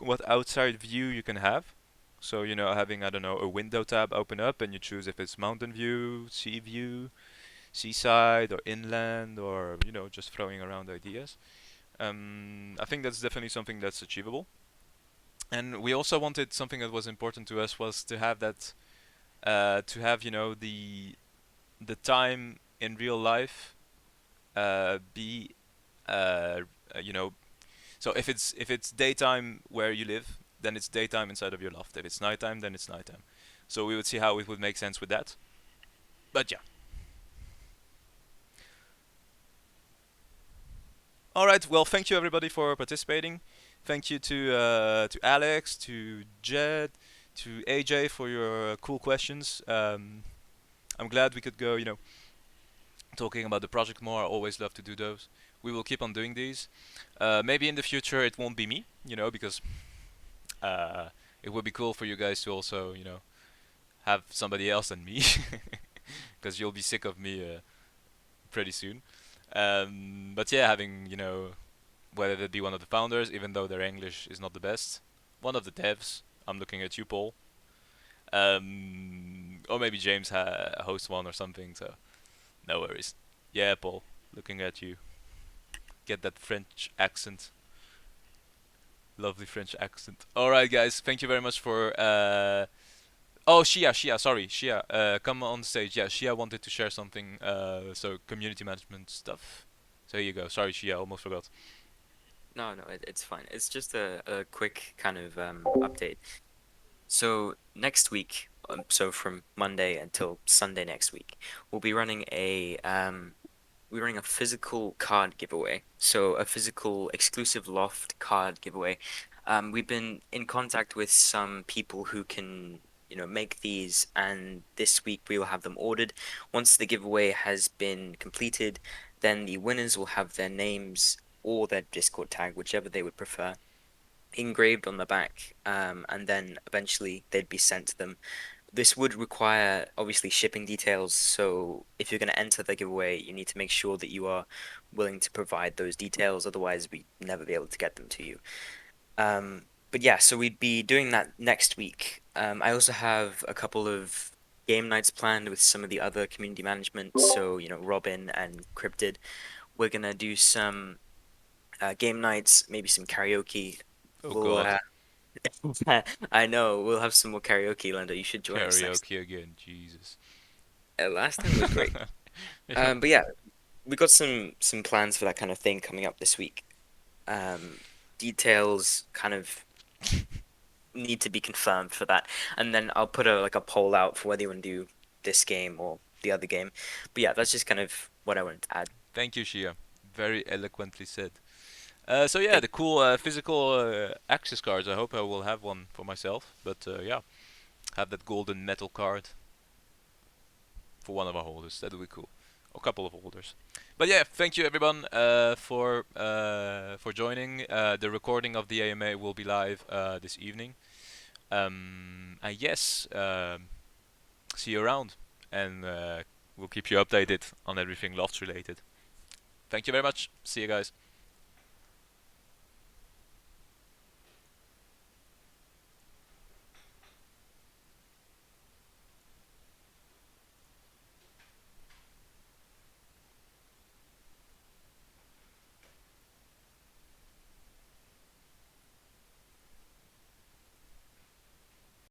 what outside view you can have. So having, I don't know, a window tab open up, and you choose if it's mountain view, sea view, seaside, or inland, or just throwing around ideas. I think that's definitely something that's achievable. And we also wanted something that was important to us was to have that, to have the time in real life be uh, you know so if it's daytime where you live, then it's daytime inside of your loft. If it's nighttime, then it's nighttime. So we would see how it would make sense with that. But yeah. All right. Well, thank you everybody for participating. Thank you to Alex, to Jed, to AJ for your cool questions. I'm glad we could go, talking about the project more. I always love to do those. We will keep on doing these. Maybe in the future it won't be me, because uh, it would be cool for you guys to also, have somebody else than me, because you'll be sick of me pretty soon. But yeah, having, whether it be one of the founders, even though their English is not the best, one of the devs. I'm looking at you, Paul. Or maybe James host one or something. So no worries. Yeah, Paul, looking at you. Get that French accent. Lovely French accent. Alright, guys, thank you very much for. Oh, Shia, sorry. Shia, come on stage. Yeah, Shia wanted to share something, so community management stuff. So here you go. Sorry, Shia, almost forgot. No, it's fine. It's just a quick kind of update. So next week, so from Monday until Sunday next week, we'll be running a physical card giveaway. So a physical exclusive Loft card giveaway. We've been in contact with some people who can, make these, and this week we will have them ordered. Once the giveaway has been completed, then the winners will have their names or their Discord tag, whichever they would prefer, engraved on the back, and then eventually they'd be sent to them. This would require obviously shipping details, so if you're going to enter the giveaway, you need to make sure that you are willing to provide those details, otherwise we never be able to get them to you. but yeah, so we'd be doing that next week. I also have a couple of game nights planned with some of the other community management. So, Robin and Cryptid. We're gonna do some game nights, maybe some karaoke. Oh We'll God, I know we'll have some more karaoke, Lando. You should join us next. karaoke again, Jesus. Last time was great. Yeah. But yeah, we got some plans for that kind of thing coming up this week. Um, Details kind of need to be confirmed for that, and then I'll put a poll out for whether you want to do this game or the other game. But yeah, that's just kind of what I wanted to add. Thank you, Shia. Very eloquently said. So yeah, Thank the cool physical access cards. I hope I will have one for myself. But yeah, have that golden metal card for one of our holders. That'll be cool. A couple of holders. But yeah, thank you everyone for joining. The recording of the AMA will be live this evening. And yes, see you around, and we'll keep you updated on everything Lofts related. Thank you very much. See you guys.